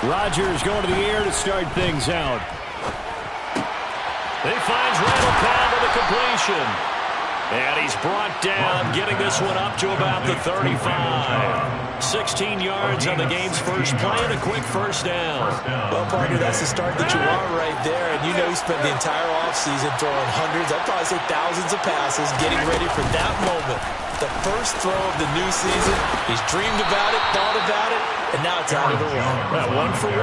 Rodgers going to the air to start things out. He finds Randall Cobb with a completion. And he's brought down, getting this one up to about the 35. 16 yards on the game's first play and a quick first down. Well, partner, that's the start that you want right there. And you know he spent the entire offseason throwing hundreds, I'd probably say thousands of passes, getting ready for that moment. The first throw of the new season. He's dreamed about it, thought about it, and now it's out of the way. Well, 1 for 1.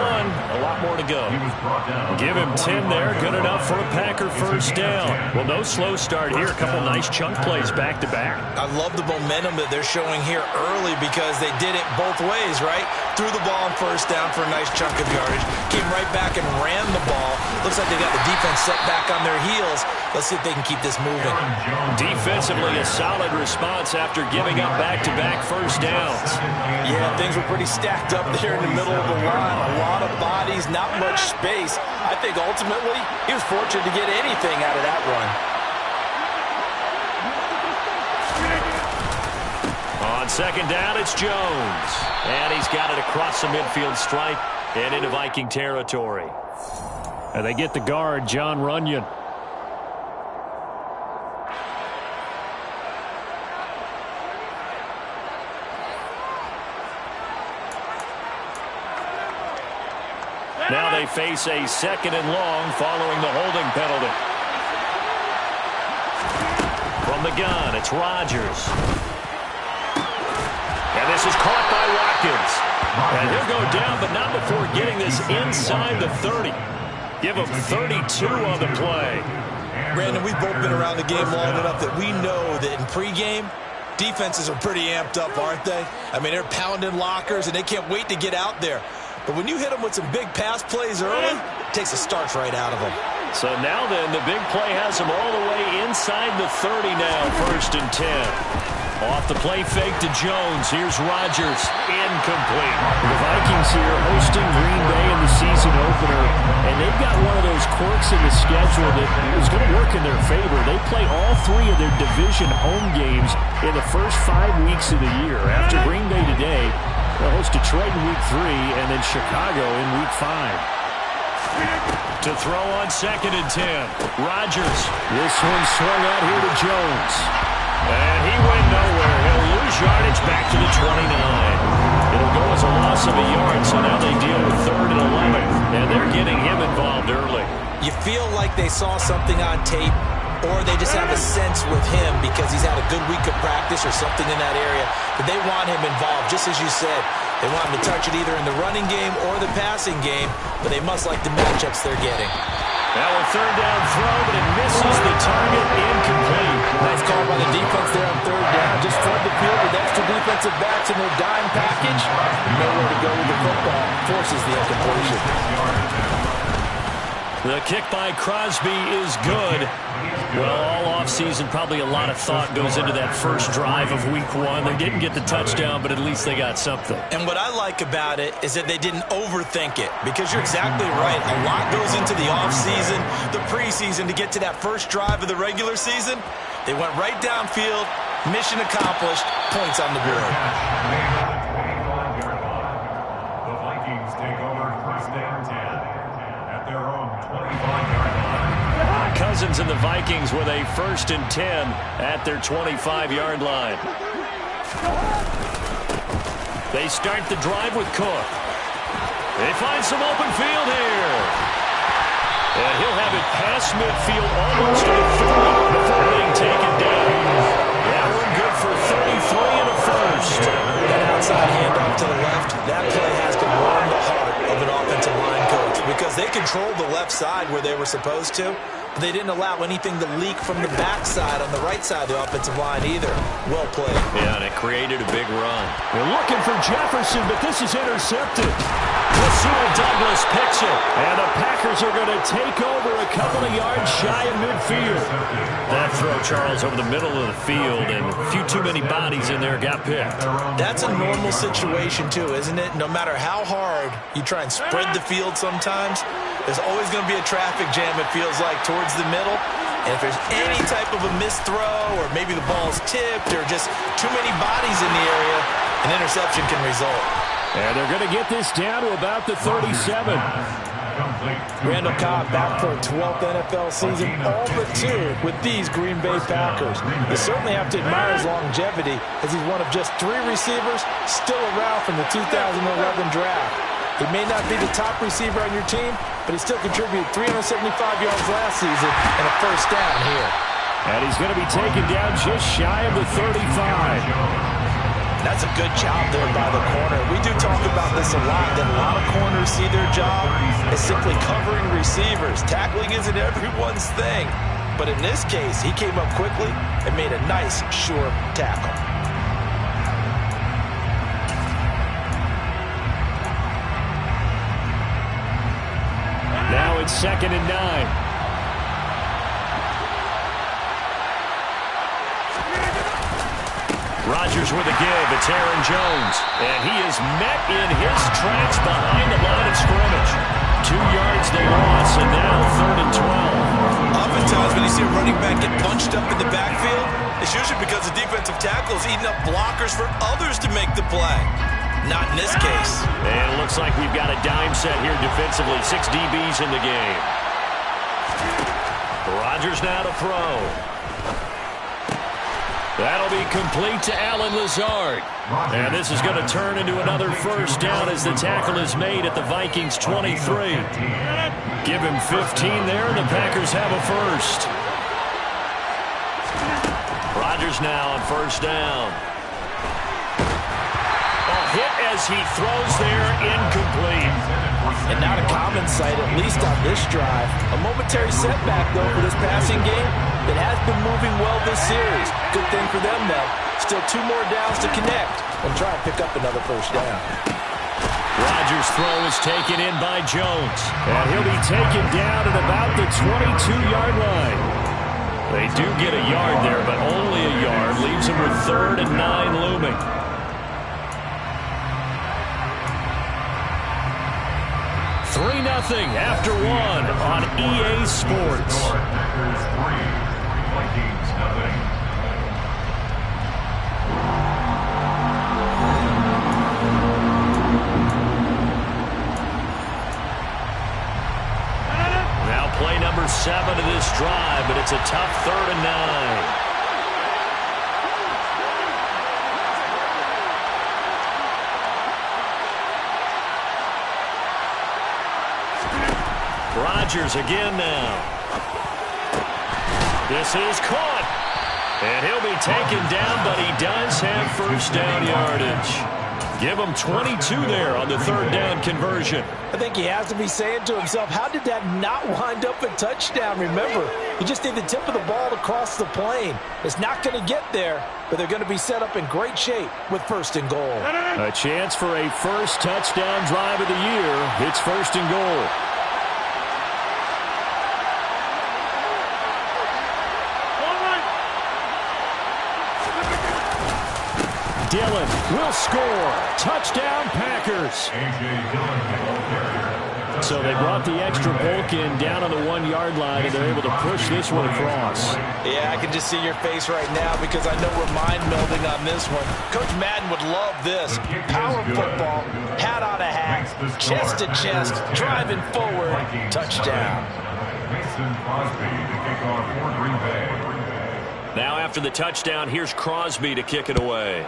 A lot more to go. Give him 10 there. Good enough for a Packer first down. Well, no slow start here. A couple nice chunk plays back-to-back. I love the momentum that they're showing here early because they did it both ways, right? Threw the ball on first down for a nice chunk of yardage. Came right back and ran the ball. Looks like they got the defense set back on their heels. Let's see if they can keep this moving. Defensively, a solid response after giving up back-to-back first downs. Yeah, things were pretty stacked up there in the middle of the line. A lot of bodies, not much space. I think ultimately he was fortunate to get anything out of that run. On second down, it's Jones. And he's got it across the midfield stripe and into Viking territory. And they get the guard, John Runyon. Now they face a second and long following the holding penalty. From the gun, it's Rodgers. And this is caught by Watkins. And he'll go down, but not before getting this inside the 30. Give him 32 on the play. Brandon, we've both been around the game long enough that we know that in pregame, defenses are pretty amped up, aren't they? I mean, they're pounding lockers, and they can't wait to get out there. But when you hit them with some big pass plays early, it takes the starch right out of them. So now then, the big play has them all the way inside the 30 now, 1st and 10. Off the play fake to Jones. Here's Rodgers. Incomplete. The Vikings here hosting Green Bay in the season opener, and they've got one of those quirks in the schedule that is going to work in their favor. They play all 3 of their division home games in the first 5 weeks of the year. After Green Bay today, they'll host Detroit in Week 3 and then Chicago in Week 5. To throw on 2nd and 10. Rodgers. This one swung out here to Jones. And he went nowhere. He'll lose yardage back to the 29. It'll go as a loss of a yard, so now they deal with 3rd and 11. And they're getting him involved early. You feel like they saw something on tape, or they just have a sense with him because he's had a good week of practice or something in that area that they want him involved, just as you said. They want him to touch it either in the running game or the passing game, but they must like the matchups they're getting. Now a 3rd down throw, but it misses the target. Incomplete. Nice call by the defense there on 3rd down. Just flood the field with extra defensive backs in their dime package. Nowhere to go with the football. Forces the incompletion. The kick by Crosby is good. Well, all offseason, probably a lot of thought goes into that first drive of Week 1. They didn't get the touchdown, but at least they got something. And what I like about it is that they didn't overthink it, because you're exactly right. A lot goes into the offseason, the preseason, to get to that first drive of the regular season. They went right downfield, mission accomplished, points on the board. The Vikings take over 1st and 10 at their own 25-yard line. Cousins and the Vikings with a 1st and 10 at their 25-yard line. They start the drive with Cook. They find some open field here. And he'll have it past midfield almost to the 30 before being taken down. That one good for 33 and a 1st. That outside handoff to the left, that play has to warm the heart of an offensive line coach, because they controlled the left side where they were supposed to. They didn't allow anything to leak from the backside on the right side of the offensive line either. Well played. Yeah, and it created a big run. They're looking for Jefferson, but this is intercepted. Rasul Douglas picks it, and the Packers are going to take over a couple of yards shy of midfield. That throw, Charles, over the middle of the field, and a few too many bodies in there got picked. That's a normal situation too, isn't it? No matter how hard you try and spread the field sometimes, there's always going to be a traffic jam, it feels like, towards the middle. And if there's any type of a missed throw, or maybe the ball's tipped, or just too many bodies in the area, an interception can result. And they're going to get this down to about the 37. Randall Cobb back for a 12th NFL season, all but 2 with these Green Bay Packers. You certainly have to admire his longevity, as he's one of just 3 receivers still around from the 2011 draft. He may not be the top receiver on your team, but he still contributed 375 yards last season and a first down here. And he's going to be taken down just shy of the 35. That's a good job there by the corner. We do talk about this a lot, that a lot of corners see their job as simply covering receivers. Tackling isn't everyone's thing. But in this case, he came up quickly and made a nice, sure tackle. Now it's 2nd and 9. Rodgers with a give. It's Aaron Jones. And he is met in his tracks behind the line of scrimmage. 2 yards they lost, and now 3rd and 12. Oftentimes when you see a running back get bunched up in the backfield, it's usually because the defensive tackle is eating up blockers for others to make the play. Not in this case. And it looks like we've got a dime set here defensively. 6 DBs in the game. Rodgers now to throw. That'll be complete to Allen Lazard. And this is going to turn into another first down as the tackle is made at the Vikings 23. Give him 15 there, and the Packers have a first. Rodgers now on first down. A hit as he throws there, incomplete. And not a common sight, at least on this drive. A momentary setback, though, for this passing game that has been moving well this series. Good thing for them, though. Still 2 more downs to connect and try and pick up another first down. Rodgers' throw is taken in by Jones. And he'll be taken down at about the 22-yard line. They do get a yard there, but only a yard. Leaves them with 3rd and 9 looming. Nothing after 1 on EA Sports. Packers 3, Vikings nothing. Now play number 7 of this drive, but it's a tough 3rd and 9. Rodgers again now. This is caught. And he'll be taken down, but he does have first down yardage. Give him 22 there on the 3rd down conversion. I think he has to be saying to himself, how did that not wind up a touchdown? Remember, you just need the tip of the ball to cross the plane. It's not going to get there, but they're going to be set up in great shape with 1st and goal. A chance for a first touchdown drive of the year. It's 1st and goal. Dillon will score. Touchdown, Packers. So they brought the extra bulk in down on the 1-yard line, and they're able to push this one across. Yeah, I can just see your face right now because I know we're mind-melding on this one. Coach Madden would love this. Power football, hat on a hat, chest to chest, driving forward, touchdown. Mason Crosby to kick off for Green Bay. Now after the touchdown, here's Crosby to kick it away.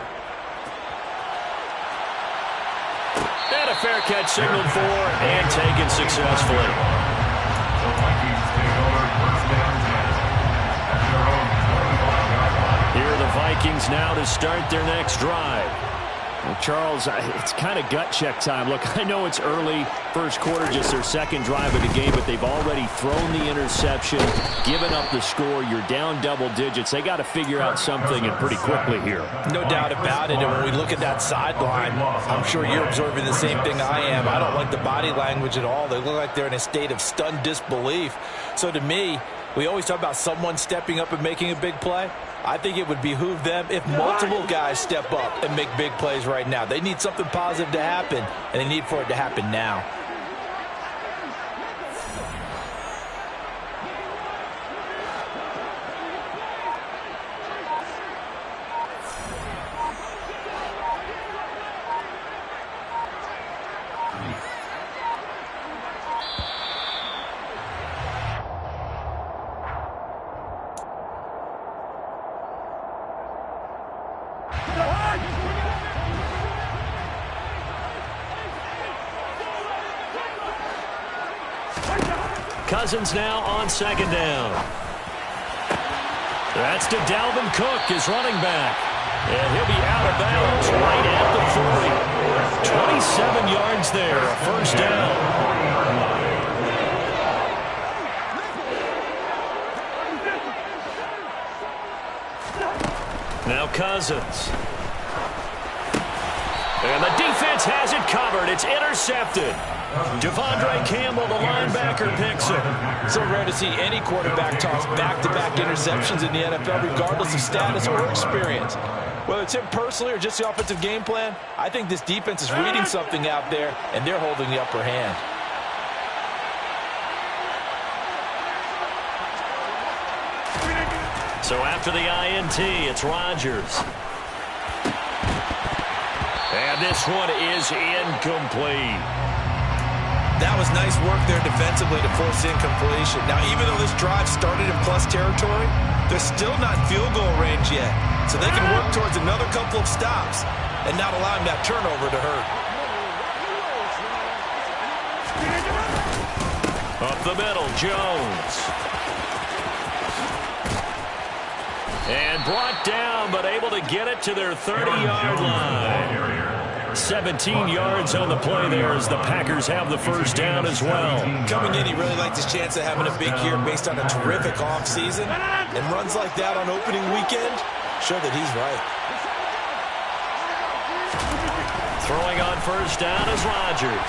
And a fair catch signaled for and taken successfully. The Vikings take over first down 10 at their own 25-yard line. Here are the Vikings now to start their next drive. Well, Charles, it's kind of gut check time. Look, I know it's early, first quarter, just their 2nd drive of the game, but they've already thrown the interception, given up the score. You're down double digits. They got to figure out something, and pretty quickly here. No doubt about it. And when we look at that sideline, I'm sure you're observing the same thing I am. I don't like the body language at all. They look like they're in a state of stunned disbelief. So to me, we always talk about someone stepping up and making a big play. I think it would behoove them if multiple guys step up and make big plays right now. They need something positive to happen, and they need for it to happen now. Cousins now on second down. That's to Dalvin Cook, his running back. And he'll be out of bounds right at the 40. 27 yards there, a first down. Now Cousins. And the defense has it covered. It's intercepted. Devondre Campbell, the linebacker, picks it. So rare to see any quarterback toss back-to-back interceptions in the NFL, regardless of status or experience. Whether it's him personally or just the offensive game plan, I think this defense is reading something out there, and they're holding the upper hand. So after the INT, it's Rodgers. And this one is incomplete. That was nice work there defensively to force incompletion. Now, even though this drive started in plus territory, they're still not in field goal range yet. So they can work towards another couple of stops and not allowing that turnover to hurt. Up the middle, Jones. And brought down, but able to get it to their 30-yard line. 17 yards on the play there as the Packers have the first down as well. Coming in, he really liked his chance of having a big year based on a terrific offseason. And runs like that on opening weekend show that he's right. Throwing on first down is Rodgers.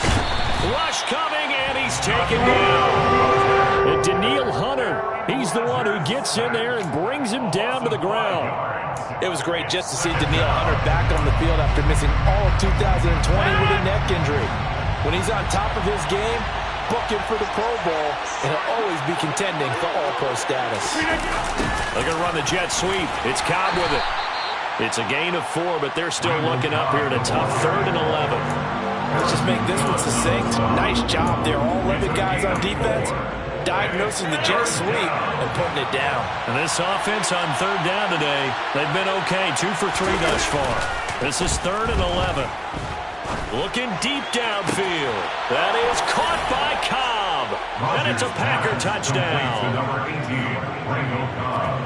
Rush coming, and he's taken down. And Danielle Hunter, he's the one who gets in there and brings him down to the ground. It was great just to see Danielle Hunter back on the field after missing all of 2020 with a neck injury. When he's on top of his game, book him for the Pro Bowl, and he'll always be contending for All-Pro status. They're going to run the jet sweep. It's Cobb with it. It's a gain of 4, but they're still looking up here at a tough 3rd and 11. Let's just make this one succinct. Nice job there, all 11 guys on defense, diagnosing the jet sweep and putting it down. And this offense on 3rd down today, they've been okay, 2 for 3 thus far. This is 3rd and 11. Looking deep downfield. That is caught by Cobb. And it's a Packer touchdown.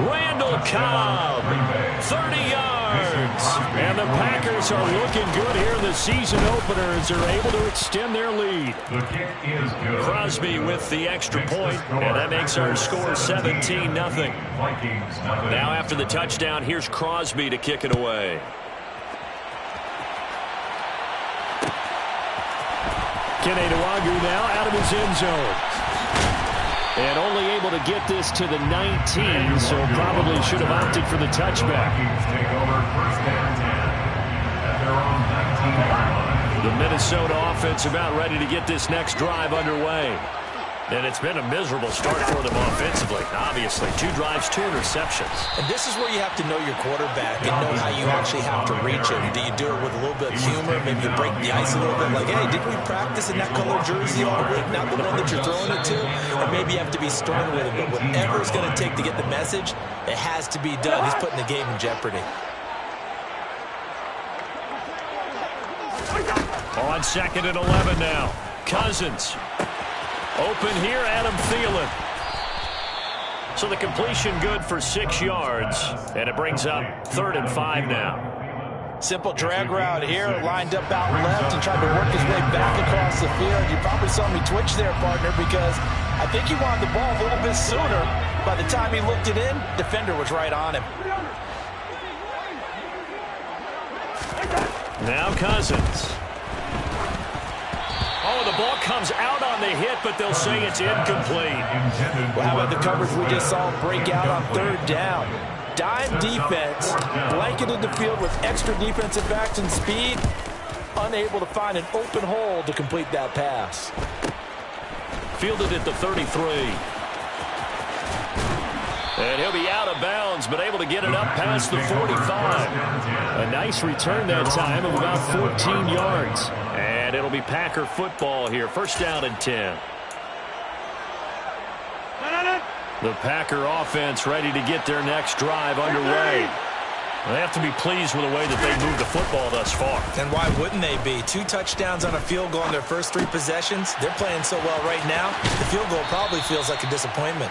Randall Cobb, 30 yards. And the Packers are looking good here in the season opener as they're able to extend their lead. Crosby with the extra point, and that makes our score 17-0. Now after the touchdown, here's Crosby to kick it away. Kene Nwangwu now out of his end zone. And only able to get this to the 19, so probably should have opted for the touchback. The Minnesota offense about ready to get this next drive underway. And it's been a miserable start for them offensively. Obviously, 2 drives, 2 interceptions. And this is where you have to know your quarterback and know how you actually have to reach him. Do you do it with a little bit of humor? Maybe you break the ice a little bit like, hey, didn't we practice in that color jersey all week? Not the one that you're throwing it to? Or maybe you have to be stern with him. But whatever it's going to take to get the message, it has to be done. He's putting the game in jeopardy. On 2nd and 11 now. Cousins. Open here, Adam Thielen. So the completion good for 6 yards, and it brings up 3rd and 5 now. Simple drag route here, lined up out left and tried to work his way back across the field. You probably saw me twitch there, partner, because I think he wanted the ball a little bit sooner. By the time he looked it in, defender was right on him. Now Cousins. Oh, the ball comes out on the hit, but they'll say it's incomplete. Well, how about the coverage we just saw break out on 3rd down? Dime defense, blanketed the field with extra defensive backs and speed, unable to find an open hole to complete that pass. Fielded at the 33. And he'll be out of bounds, but able to get it up past the 45. A nice return that time of about 14 yards. And it'll be Packer football here. 1st down and 10. The Packer offense ready to get their next drive underway. They have to be pleased with the way that they moved the football thus far. And why wouldn't they be? 2 touchdowns on a field goal in their first 3 possessions. They're playing so well right now, the field goal probably feels like a disappointment.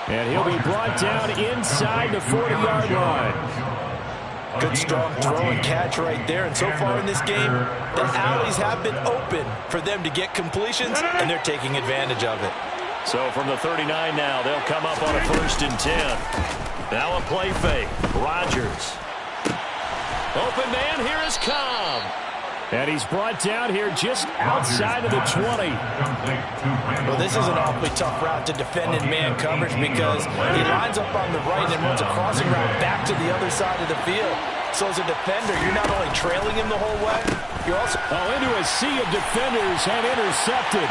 And he'll be brought down inside the 40-yard line. Good strong throw and catch right there. And so far in this game, the alleys have been open for them to get completions, and they're taking advantage of it. So from the 39 now, they'll come up on a 1st and 10. Now a play fake. Rodgers. Open man, here is Cobb. And he's brought down here just outside of the 20. Well, this is an awfully tough route to defend in man coverage because he lines up on the right and runs a crossing route back to the other side of the field. So as a defender, you're not only trailing him the whole way, you're also... into a sea of defenders and intercepted.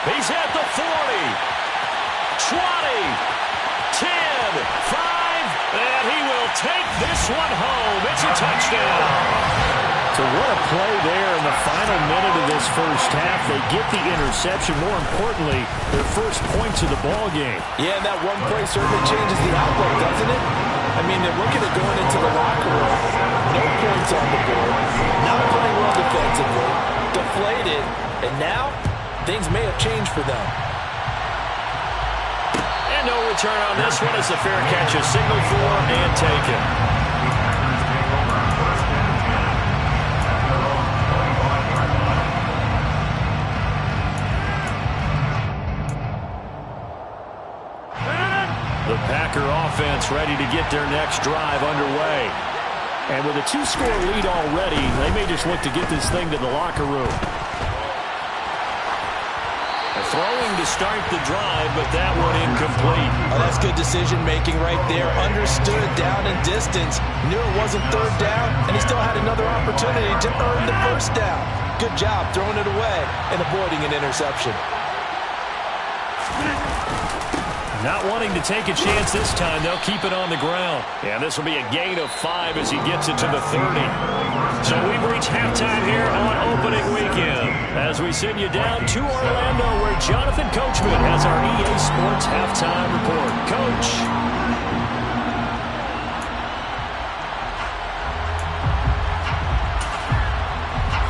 He's at the 40, 20, 10, 5, and he will take this one home. It's a touchdown. So what a play there in the final minute of this first half. They get the interception. More importantly, their first points of the ball game. Yeah, and that one play certainly changes the outlook, doesn't it? I mean, they're looking at going into the locker room. No points on the board. Not playing well defensively. Deflated. And now, things may have changed for them. And no return on this one as the fair catch is signaled for and taken. The Packer offense ready to get their next drive underway. And with a 2-score lead already, they may just look to get this thing to the locker room. Throwing to start the drive, but that one incomplete. Oh, that's good decision-making right there. Understood down and distance. Knew it wasn't 3rd down, and he still had another opportunity to earn the 1st down. Good job throwing it away and avoiding an interception. Not wanting to take a chance this time, they'll keep it on the ground. And this will be a gain of 5 as he gets it to the 30. So we've reached halftime here on opening weekend as we send you down to Orlando where Jonathan Coachman has our EA Sports halftime report. Coach.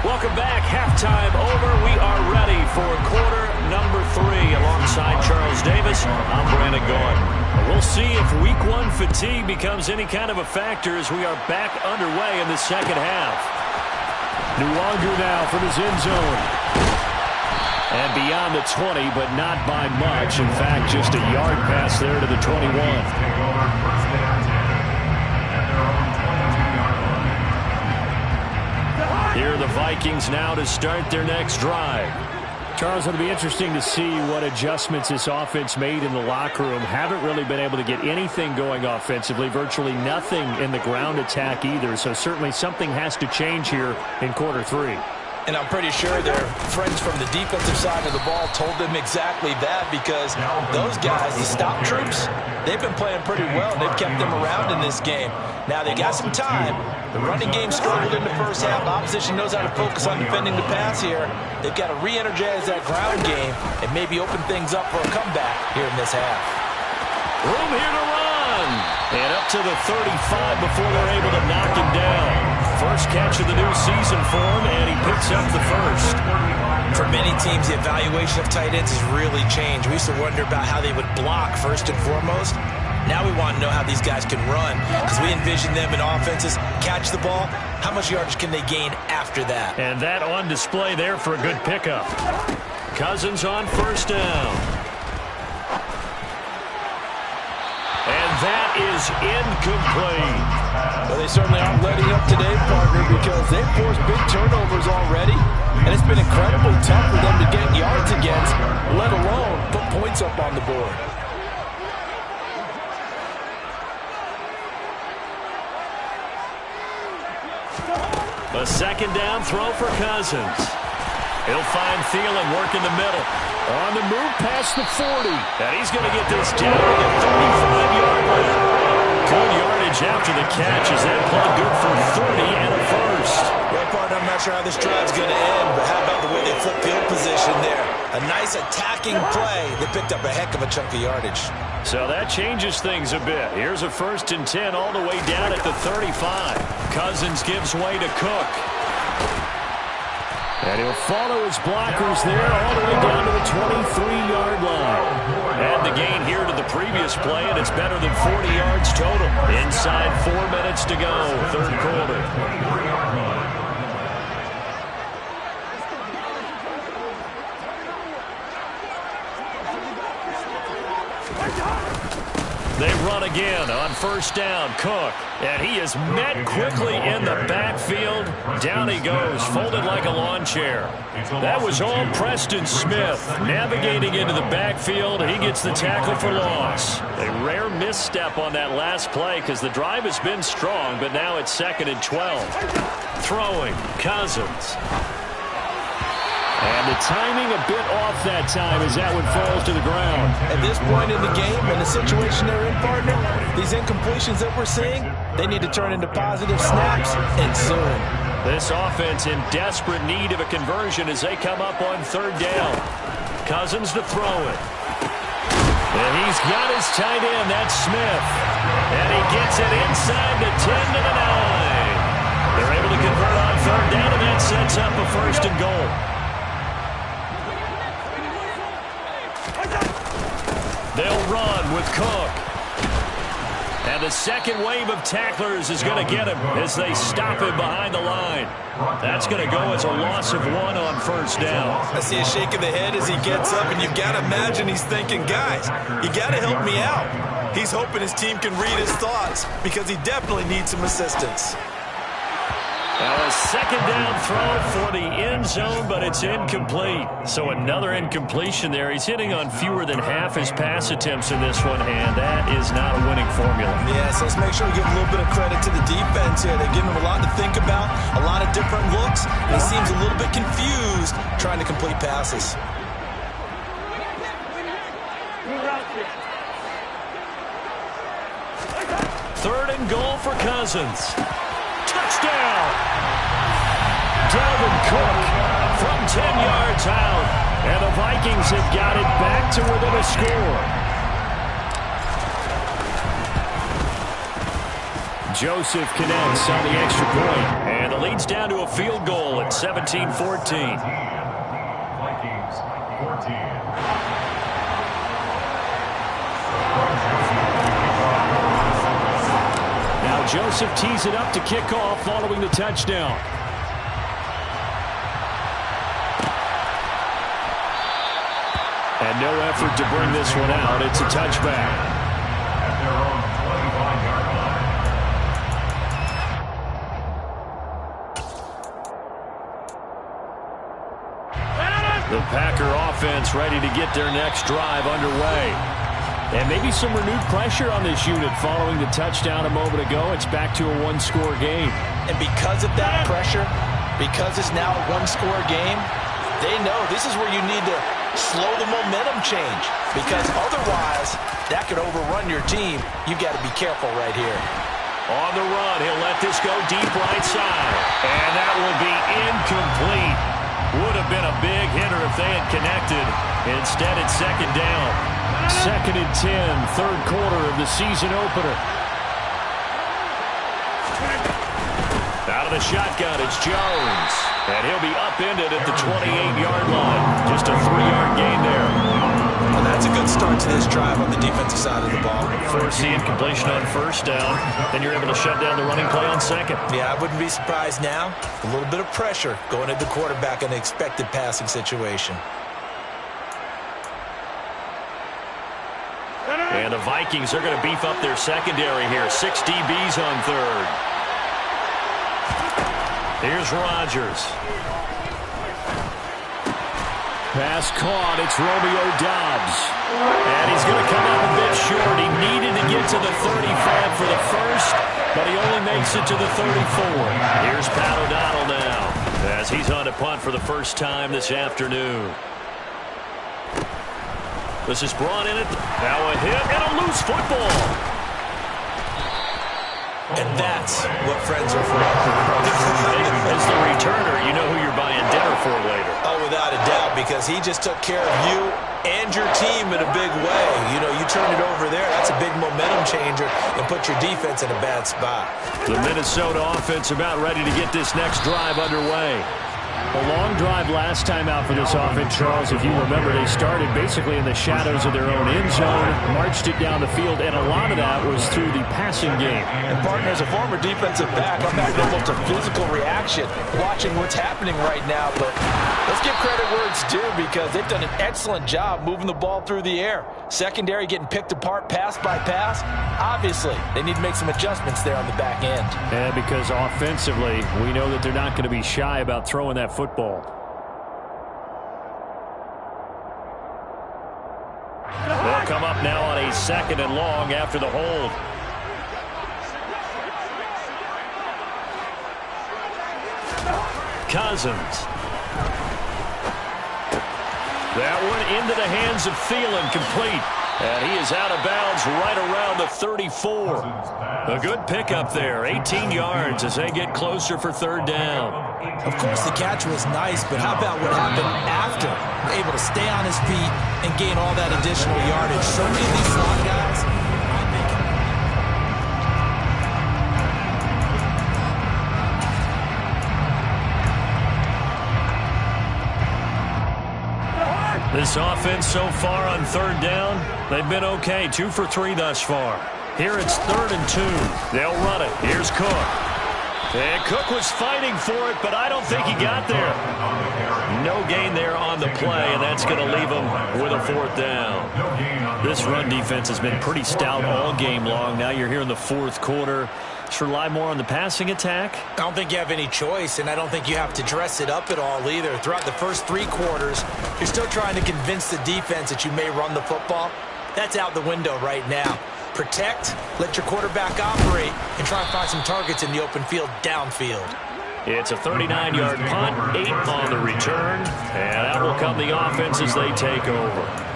Welcome back. Halftime over. We are ready for quarter number 3 alongside Charles Davis. I'm Brandon Gaudin. We'll see if week 1 fatigue becomes any kind of a factor as we are back underway in the second half. Nwangu now from his end zone. And beyond the 20, but not by much. In fact, just a yard pass there to the 21. Here are the Vikings now to start their next drive. Charles, it'll be interesting to see what adjustments this offense made in the locker room. Haven't really been able to get anything going offensively, virtually nothing in the ground attack either. So certainly something has to change here in quarter 3. And I'm pretty sure their friends from the defensive side of the ball told them exactly that because those guys, the stop troops, they've been playing pretty well. They've kept them around in this game. Now they got some time. The running game struggled in the first half. Opposition knows how to focus on defending the pass here. They've got to re-energize that ground game and maybe open things up for a comeback here in this half. Room here to run. And up to the 35 before they're able to knock him down. First catch of the new season for him, and he picks up the first. For many teams, the evaluation of tight ends has really changed. We used to wonder about how they would block first and foremost. Now we want to know how these guys can run because we envision them in offenses catch the ball. How much yardage can they gain after that? And that on display there for a good pickup. Cousins on first down. And that is incomplete. Well, they certainly aren't letting up today, partner, because they've forced big turnovers already. And it's been incredibly tough for them to get yards against, let alone put points up on the board. A second down throw for Cousins. He'll find Thielen working the middle. On the move past the 40. And he's going to get this down to the 35-yard line. Good yardage after the catch. Is that play good for 30 and a first? Well, partner, I'm not sure how this drive's going to end, but how about the way they flip field position there? A nice attacking play. They picked up a heck of a chunk of yardage. So that changes things a bit. Here's a 1st and 10 all the way down at the 35. Cousins gives way to Cook. And he'll follow his blockers there all the way down to the 23-yard line. And the gain here to the previous play, and it's better than 40 yards total. Inside 4 minutes to go, 3rd quarter. They run again on 1st down. Cook, and he is met quickly in the backfield. Down he goes, folded like a lawn chair. That was all Preston Smith navigating into the backfield. He gets the tackle for loss. A rare misstep on that last play because the drive has been strong, but now it's 2nd and 12. Throwing, Cousins. And the timing a bit off that time as that one falls to the ground. At this point in the game and the situation they're in, partner, these incompletions that we're seeing, they need to turn into positive snaps, and soon. This offense in desperate need of a conversion as they come up on 3rd down. Cousins to throw it. And he's got his tight end. That's Smith. And he gets it inside the 10 to the 9. They're able to convert on 3rd down, and that sets up a 1st and goal. They'll run with Cook. And the second wave of tacklers is going to get him as they stop him behind the line. That's going to go as a loss of 1 on 1st down. I see a shake of the head as he gets up, and you've got to imagine he's thinking, guys, you got to help me out. He's hoping his team can read his thoughts because he definitely needs some assistance. Now a 2nd down throw for the end zone, but it's incomplete. So another incompletion there. He's hitting on fewer than half his pass attempts in this one, and that is not a winning formula. Yeah, so let's make sure we give a little bit of credit to the defense here. They're giving him a lot to think about, a lot of different looks, and he seems a little bit confused trying to complete passes. Third and goal for Cousins. Touchdown! Dalvin Cook from 10 yards out. And the Vikings have got it back to within a score. Joseph connects on the extra point. And the lead's down to a field goal at 17-14. Vikings 14. Now Joseph tees it up to kick off following the touchdown. And no effort to bring this one out. It's a touchback. At their own 25-yard line. The Packer offense ready to get their next drive underway. And maybe some renewed pressure on this unit following the touchdown a moment ago. It's back to a one-score game. And because of that pressure, because it's now a one-score game, they know this is where you need to slow the momentum change. Because otherwise, that could overrun your team. You've got to be careful right here. On the run, he'll let this go deep right side. And that will be incomplete. Would have been a big hitter if they had connected. Instead, it's 2nd down. 2nd and 10, 3rd quarter of the season opener. Out of the shotgun, it's Jones. And he'll be upended at the 28-yard line. Just a 3-yard gain there. Well, that's a good start to this drive on the defensive side of the ball. Force the incompletion on 1st down. Then you're able to shut down the running play on 2nd. Yeah, I wouldn't be surprised now. A little bit of pressure going at the quarterback in an expected passing situation. And the Vikings are going to beef up their secondary here. 6 DBs on 3rd. Here's Rodgers. Pass caught. It's Romeo Doubs. And he's going to come up a bit short. He needed to get to the 35 for the first, but he only makes it to the 34. Here's Pat O'Donnell now as he's on to punt for the first time this afternoon. This is brought in it. Now a hit and a loose football. And that's what friends are for. As the returner, you know who you're buying dinner for later. Oh, without a doubt, because he just took care of you and your team in a big way. You know, you turn it over there, that's a big momentum changer and put your defense in a bad spot. The Minnesota offense about ready to get this next drive underway. A long drive last time out for this offense, Charles. If you remember, they started basically in the shadows of their own end zone, marched it down the field, and a lot of that was through the passing game. And partner, as a former defensive back, I'm having almost a physical reaction watching what's happening right now. But let's give credit where it's due, because they've done an excellent job moving the ball through the air. Secondary getting picked apart pass by pass. Obviously, they need to make some adjustments there on the back end. And because offensively, we know that they're not going to be shy about throwing that football. They'll come up now on a 2nd and long after the hold. Cousins. That one into the hands of Thielen, complete. And he is out of bounds right around the 34. A good pickup there, 18 yards as they get closer for 3rd down. Of course, the catch was nice, but how about what happened after? Able to stay on his feet and gain all that additional yardage. So many of these slot guys, This offense so far on 3rd down, they've been okay. 2 for 3 thus far. Here it's 3rd and 2. They'll run it. Here's Cook. And Cook was fighting for it, but I don't think he got there. No gain there on the play, and that's going to leave him with a 4th down. This run defense has been pretty stout all game long. Now you're here in the 4th quarter. Let's rely more on the passing attack. I don't think you have any choice, and I don't think you have to dress it up at all either. Throughout the first 3 quarters, you're still trying to convince the defense that you may run the football. That's out the window right now. Protect, let your quarterback operate, and try to find some targets in the open field downfield. It's a 39-yard punt, 8 on the return, and out will come the offense as they take over.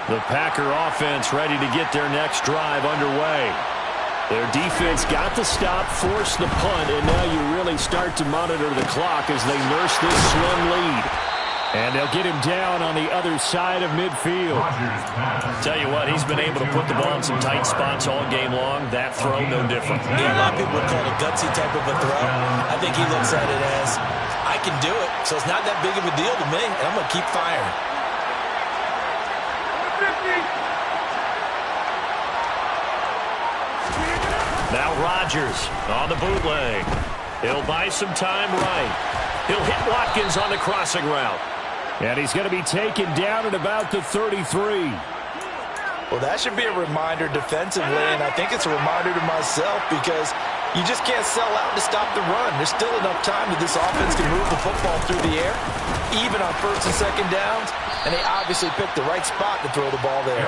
The Packer offense ready to get their next drive underway. Their defense got the stop, forced the punt, and now you really start to monitor the clock as they nurse this slim lead. And they'll get him down on the other side of midfield. Tell you what, he's been able to put the ball in some tight spots all game long. That throw, no different. Yeah, a lot of people would call it a gutsy type of a throw. I think he looks at it as, I can do it, so it's not that big of a deal to me, and I'm going to keep firing. Now Rodgers on the bootleg. He'll buy some time right. He'll hit Watkins on the crossing route. And he's going to be taken down at about the 33. Well, that should be a reminder defensively, and I think it's a reminder to myself, because you just can't sell out to stop the run. There's still enough time that this offense can move the football through the air, even on 1st and 2nd downs, and they obviously picked the right spot to throw the ball there.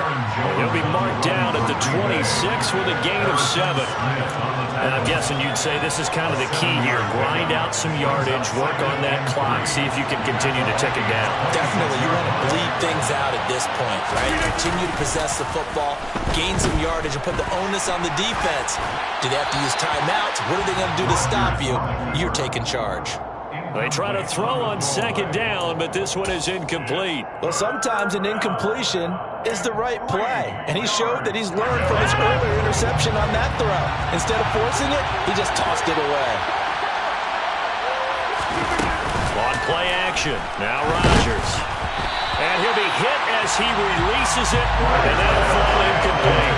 He'll be marked down at the 26 with a gain of 7. And I'm guessing you'd say this is kind of the key here. Grind out some yardage, work on that clock, see if you can continue to tick it down. Definitely, you want to bleed things out at this point, right? Continue to possess the football, gain some yardage, and put the onus on the defense. Do they have to use timeouts? What are they going to do to stop you? You're taking charge. They try to throw on 2nd down, but this one is incomplete. Well, sometimes an incompletion is the right play, and he showed that he's learned from his earlier interception on that throw. Instead of forcing it, he just tossed it away. On play action, now Rodgers. And he'll be hit as he releases it, and that'll fall incomplete.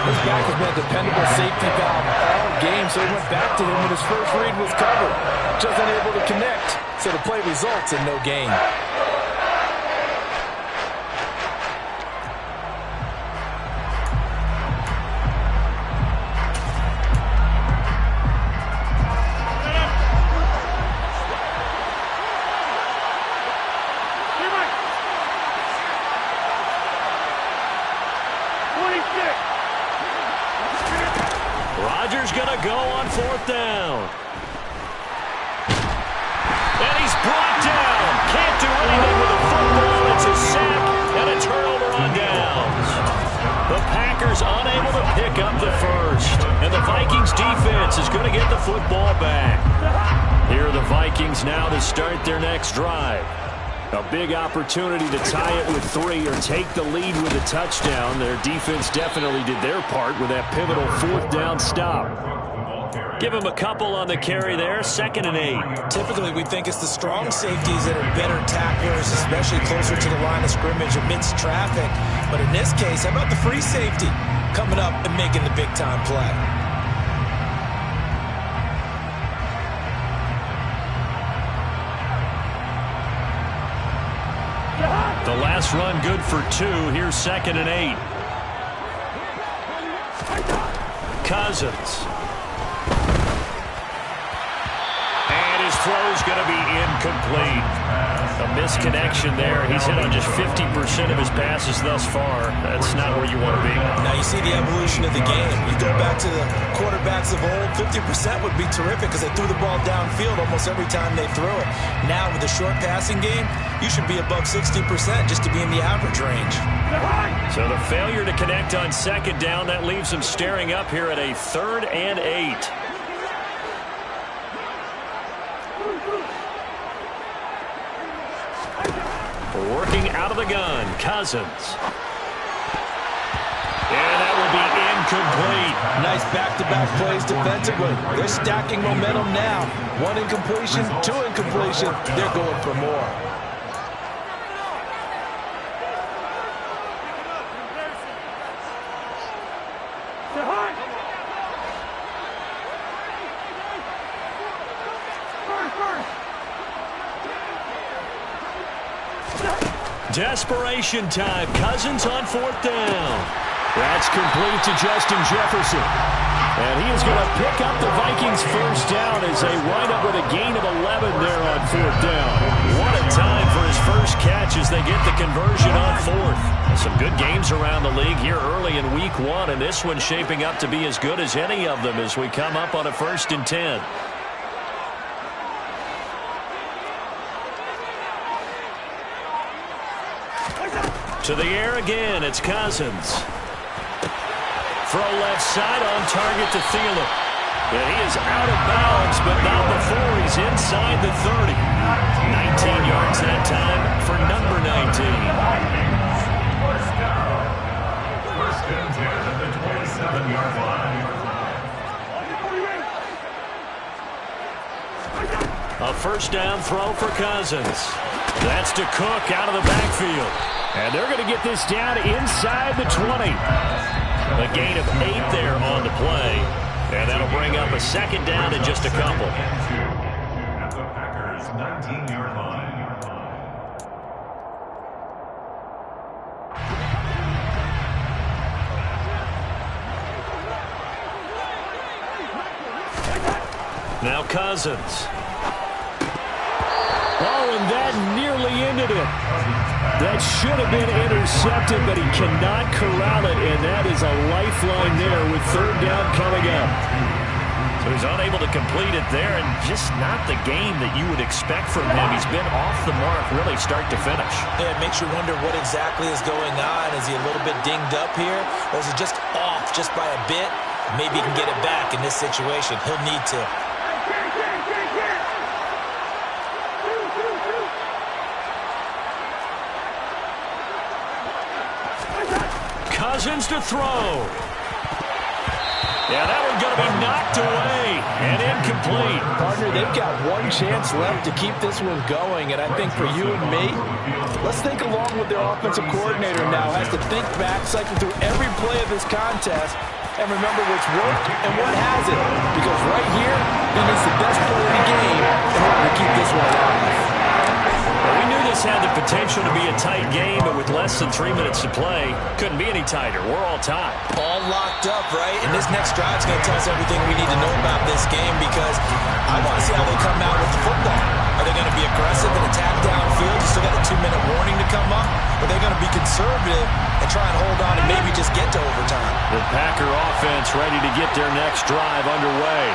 This back has been a dependable safety valve all game, so he went back to him when his first read was covered. Just unable to connect, so the play results in no gain. Rodgers going to go on 4th down. Packers unable to pick up the first. And the Vikings defense is going to get the football back. Here are the Vikings now to start their next drive. A big opportunity to tie it with 3 or take the lead with a touchdown. Their defense definitely did their part with that pivotal 4th down stop. Give him a couple on the carry there, 2nd and 8. Typically, we think it's the strong safeties that are better tacklers, especially closer to the line of scrimmage amidst traffic. But in this case, how about the free safety coming up and making the big-time play? The last run good for 2. Here's 2nd and 8. Cousins. And his throw is going to be incomplete. A misconnection there. He's hit on just 50% of his passes thus far. That's not where you want to be. Now you see the evolution of the game. You go back to the quarterbacks of old, 50% would be terrific because they threw the ball downfield almost every time they threw it. Now with the short passing game, you should be above 60% just to be in the average range. So the failure to connect on 2nd down, that leaves him staring up here at a 3rd and 8. Working out of the gun, Cousins. And that will be incomplete. Nice back-to-back plays defensively. They're stacking momentum now. 1 incompletion, 2 incompletion. They're going for more. Desperation time. Cousins on 4th down. That's complete to Justin Jefferson. And he is going to pick up the Vikings' 1st down as they wind up with a gain of 11 there on 4th down. What a time for his first catch as they get the conversion on 4th. Some good games around the league here early in week 1, and this one's shaping up to be as good as any of them as we come up on a 1st and 10. To the air again, it's Cousins. Throw left side on target to Thielen. And he is out of bounds, but not before he's inside the 30. 19 yards that time for number 19. First down. 1st and 10 at the 27-yard line. A 1st down throw for Cousins. That's to Cook out of the backfield. And they're going to get this down inside the 20. A gain of 8 there on the play. And that'll bring up a 2nd down in just a couple. At the Packers' 19-yard line. Now Cousins. Oh, and that nearly ended it. That should have been intercepted, but he cannot corral it, and that is a lifeline there with 3rd down coming up. So he's unable to complete it there, and just not the game that you would expect from him. He's been off the mark really start to finish. Yeah, it makes you wonder what exactly is going on. Is he a little bit dinged up here, or is it just off just by a bit? Maybe he can get it back in this situation. He'll need to. Cousins to throw. Yeah, that one's going to be knocked away and incomplete. Partner, they've got 1 chance left to keep this one going, and I think for you and me, let's think along with their offensive coordinator now. Has to think back, cycle through every play of this contest, and remember what's worked and what hasn't. Because right here, he needs the best play of the game in order to keep this one alive. Well, we knew this had the potential to be a tight game, but with less than 3 minutes to play, couldn't be any tighter. We're all tied. All locked up, right? And this next drive is going to tell us everything we need to know about this game because I want to see how they come out with the football. Are they going to be aggressive and attack downfield? You still got a 2-minute warning to come up? Or are they going to be conservative and try and hold on and maybe just get to overtime? The Packer offense ready to get their next drive underway.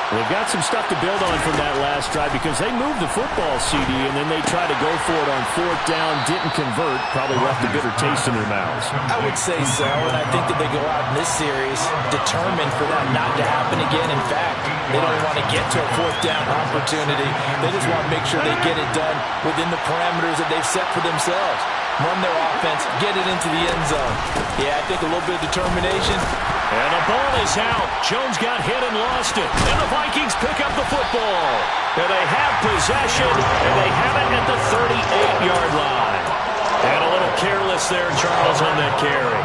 They've got some stuff to build on from that last drive because they moved the football, CD, and then they tried to go for it on 4th down, didn't convert, probably left a bitter taste in their mouths. I would say so, and I think that they go out in this series determined for that not to happen again. In fact, they don't want to get to a 4th down opportunity. They just want to make sure they get it done within the parameters that they've set for themselves. Run their offense, get it into the end zone. Yeah, I think a little bit of determination. And the ball is out. Jones got hit and lost it. And the Vikings pick up the football. And they have possession, and they have it at the 38-yard line. And a little careless there, Charles, on that carry.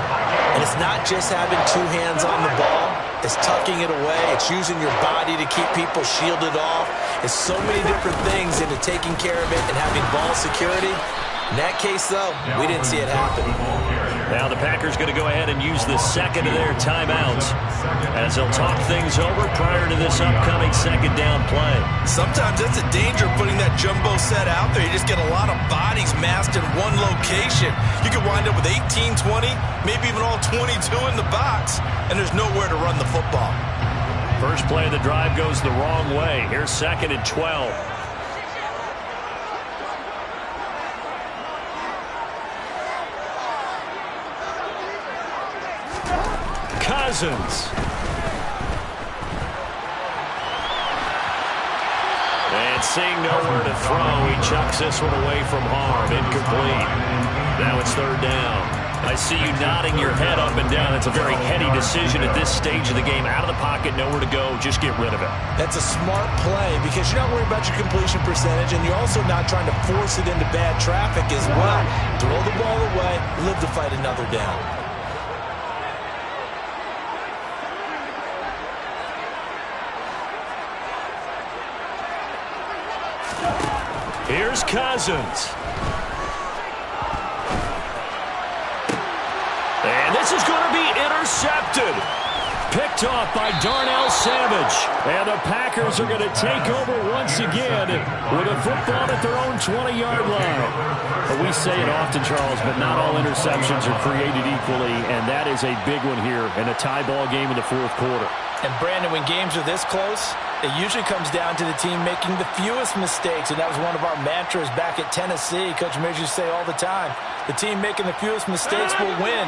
And it's not just having 2 hands on the ball. It's tucking it away. It's using your body to keep people shielded off. It's so many different things into taking care of it and having ball security. In that case, though, we didn't see it happen. Now the Packers going to go ahead and use the second of their timeouts as they'll talk things over prior to this upcoming 2nd down play. Sometimes that's a danger of putting that jumbo set out there. You just get a lot of bodies massed in one location. You could wind up with 18, 20, maybe even all 22 in the box, and there's nowhere to run the football. First play of the drive goes the wrong way. Here's 2nd and 12. Cousins. And seeing nowhere to throw, he chucks this one away from harm. Incomplete. Now it's 3rd down. I see you nodding your head up and down. That's a very heady decision at this stage of the game. Out of the pocket, nowhere to go. Just get rid of it. That's a smart play because you're not worried about your completion percentage, and you're also not trying to force it into bad traffic as well. Throw the ball away, live to fight another down. Here's Cousins. And this is going to be intercepted. Picked off by Darnell Savage. And the Packers are going to take over once again with a football at their own 20-yard line. But we say it often, Charles, but not all interceptions are created equally, and that is a big one here in a tie ball game in the 4th quarter. And, Brandon, when games are this close, it usually comes down to the team making the fewest mistakes, and that was one of our mantras back at Tennessee. Coach Mears used to say all the time, the team making the fewest mistakes will win.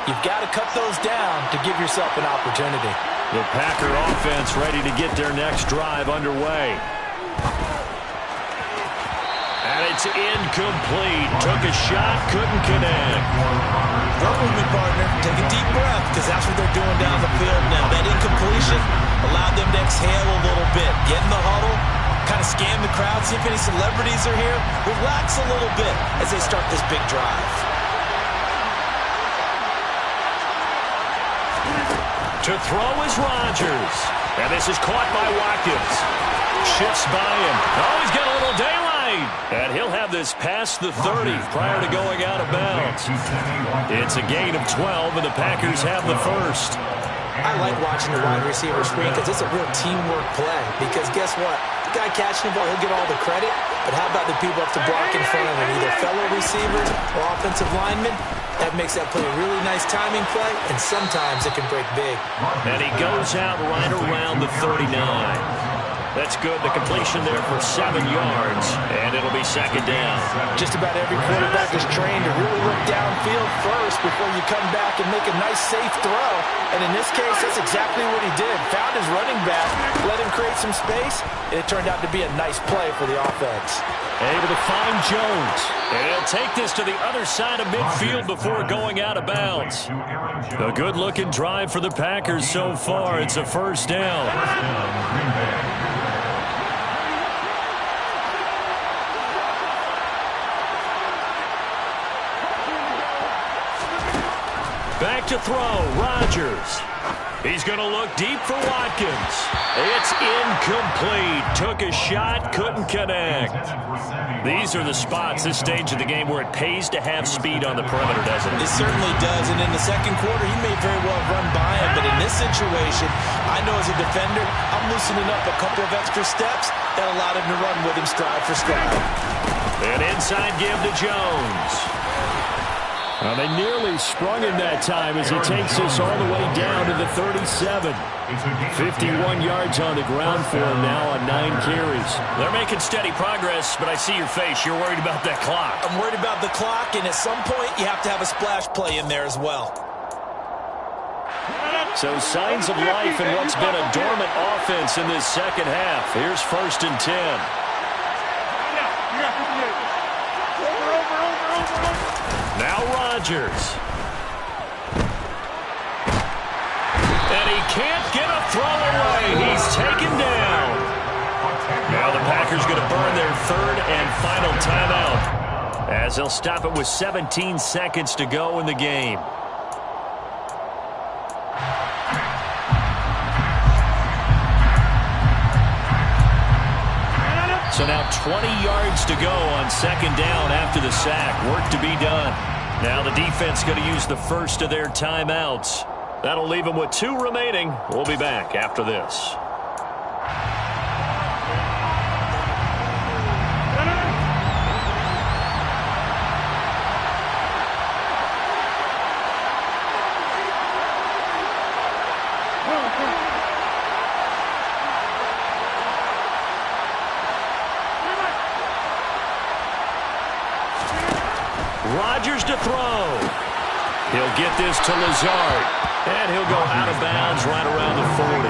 You've got to cut those down to give yourself an opportunity. The Packer offense ready to get their next drive underway. And it's incomplete. Took a shot, couldn't connect. Work with me, partner. Take a deep breath, because that's what they're doing down the field now. That incompletion allowed them to exhale a little bit. Get in the huddle, kind of scan the crowd, see if any celebrities are here. Relax a little bit as they start this big drive. To throw is Rodgers. And this is caught by Watkins. Shifts by him. Oh, he's got a little daylight. And he'll have this past the 30 prior to going out of bounds. It's a gain of 12, and the Packers have the first. I like watching the wide receiver screen because it's a real teamwork play. Because guess what? The guy catching the ball, he'll get all the credit. But how about the people up to block in front of him? Either fellow receivers or offensive linemen. That makes that play a really nice timing play, and sometimes it can break big. And he goes out right around the 39. That's good. The completion there for 7 yards, and it'll be 2nd down. Just about every quarterback is trained to really look downfield first before you come back and make a nice, safe throw. And in this case, that's exactly what he did. Found his running back, let him create some space, and it turned out to be a nice play for the offense. Able to find Jones. And he'll take this to the other side of midfield before going out of bounds. A good-looking drive for the Packers so far. It's a 1st down. Back to throw, Rodgers. He's going to look deep for Watkins. It's incomplete. Took a shot, couldn't connect. These are the spots, this stage of the game, where it pays to have speed on the perimeter, doesn't it? It certainly does, and in the 2nd quarter, he may very well run by him, but in this situation, I know as a defender, I'm loosening up a couple of extra steps that allowed him to run with him stride for stride. An inside give to Jones. Well, they nearly sprung him that time as he takes this all the way down to the 37. 51 yards on the ground for him now on 9 carries. They're making steady progress, but I see your face. You're worried about that clock. I'm worried about the clock, and at some point you have to have a splash play in there as well. So signs of life in what's been a dormant offense in this second half. Here's 1st and 10. Now Rodgers. And he can't get a throw away. He's taken down. Now the Packers going to burn their 3rd and final timeout, as they'll stop it with 17 seconds to go in the game. So now 20 yards to go on 2nd down after the sack. Work to be done. Now the defense going to use the first of their timeouts. That'll leave them with 2 remaining. We'll be back after this. Rodgers to throw. He'll get this to Lazard. And he'll go out of bounds right around the 40.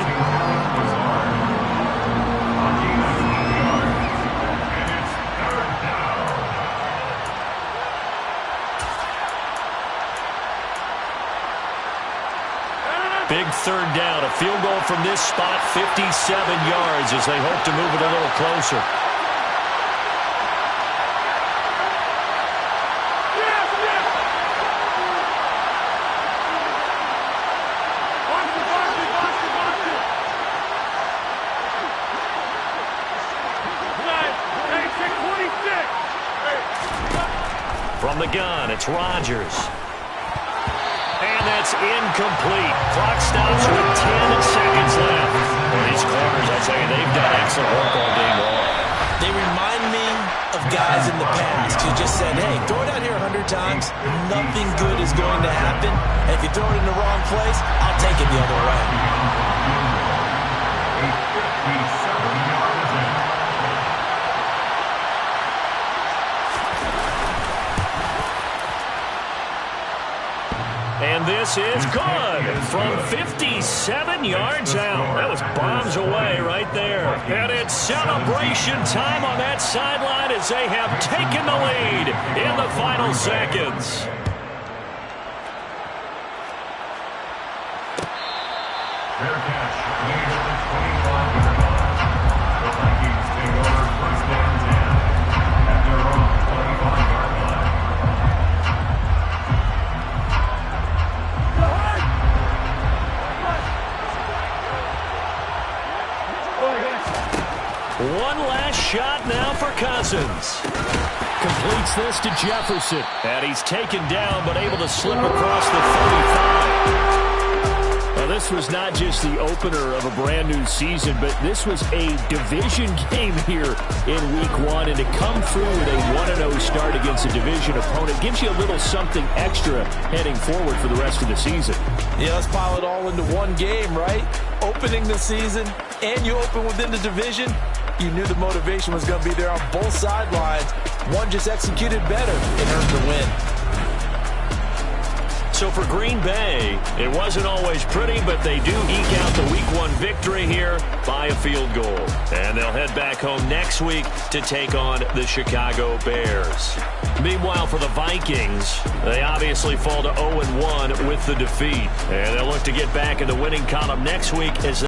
Big 3rd down. A field goal from this spot, 57 yards, as they hope to move it a little closer. From the gun, it's Rodgers. And that's incomplete. Clock stops with 10 seconds left. Well, these corners, I tell you, they've done excellent work all game long. They remind me of guys in the past who just said, hey, throw it out here 100 times. Nothing good is going to happen. And if you throw it in the wrong place, I'll take it the other way. And this is good from 57 yards out. That was bombs away right there. And it's celebration time on that sideline as they have taken the lead in the final seconds. Fair catch. Lead at the 25-yard line. The Vikings take over 1st and 10 at their own 25-yard line. One last shot now for Cousins. Completes this to Jefferson. And he's taken down, but able to slip across the 35. Well, this was not just the opener of a brand-new season, but this was a division game here in Week 1. And to come through with a 1-0 start against a division opponent gives you a little something extra heading forward for the rest of the season. Yeah, let's pile it all into one game, right? Opening the season, and you open within the division. You knew the motivation was going to be there on both sidelines. One just executed better and earned the win. So for Green Bay, it wasn't always pretty, but they do eke out the Week 1 victory here by a field goal. And they'll head back home next week to take on the Chicago Bears. Meanwhile, for the Vikings, they obviously fall to 0-1 with the defeat. And they'll look to get back in the winning column next week as